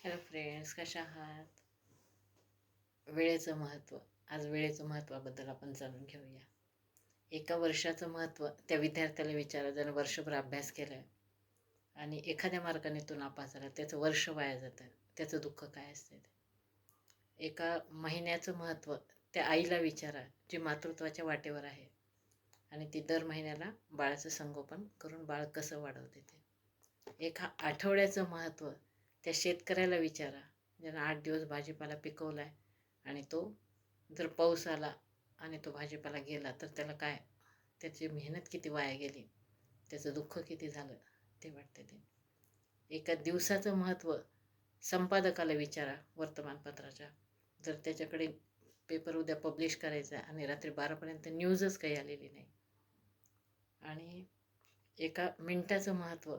Hello friends, कशा आहात? वेळेचं महत्त्व. आज वेळेचं महत्त्वाबद्दल आपण जाणून घेऊया. एका वर्षाचं महत्त्व त्या विद्यार्थ्याला विचारा ज्यानं वर्षभर अभ्यास केला आहे आणि एखाद्या मार्काने तो नापास झाला, त्याचं वर्ष वाया जातं, त्याचं दुःख काय असते ते. एका महिन्याचं महत्त्व त्या आईला विचारा जी मातृत्वाच्या वाटेवर आहे आणि ती दर महिन्याला बाळाचं संगोपन करून बाळ कसं वाढवते ते. एका आठवड्याचं महत्त्व त्या शेतकऱ्याला विचारा ज्यानं 8 दिवस भाजीपाला पिकवला आहे आणि तो जर पाऊस आला आणि तो भाजीपाला गेला तर त्याला काय, त्याची मेहनत किती वाया गेली, त्याचं दुःख किती झालं ते वाटते ते. एका दिवसाचं महत्त्व संपादकाला विचारा वर्तमानपत्राच्या, जर त्याच्याकडे पेपर उद्या पब्लिश करायचा आहे आणि रात्री 12पर्यंत न्यूजच काही आलेली नाही. आणि एका मिनिटाचं महत्त्व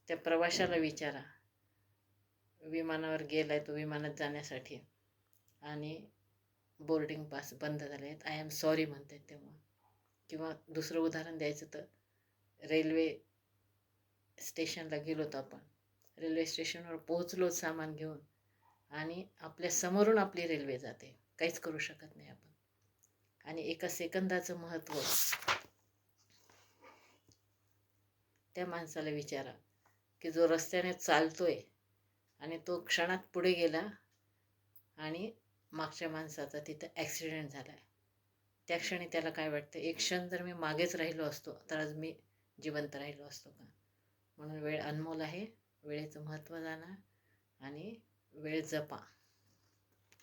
त्या प्रवाशाला विचारा, विमानावर गेला आहे तो विमानात जाण्यासाठी आणि बोर्डिंग पास बंद झाले आहेत, आय एम सॉरी म्हणते तेव्हा. किंवा दुसरं उदाहरण द्यायचं तर रेल्वे स्टेशनला गेलो होतो आपण, रेल्वे स्टेशनवर पोहोचलो सामान घेऊन आणि आपल्या समोरून आपली रेल्वे जाते, काहीच करू शकत नाही आपण. आणि एका सेकंदाचं महत्त्व त्या माणसाला विचारा की जो रस्त्याने चालतोय आणि तो क्षणात पुढे गेला आणि मागच्या माणसाचा तिथं ॲक्सिडेंट झाला आहे. त्या क्षणी त्याला काय वाटतं, एक क्षण जर मी मागेच राहिलो असतो तर आज मी जिवंत राहिलो असतो का. म्हणून वेळ अनमोल आहे, वेळेचं महत्त्व जाणा आणि वेळ जपा.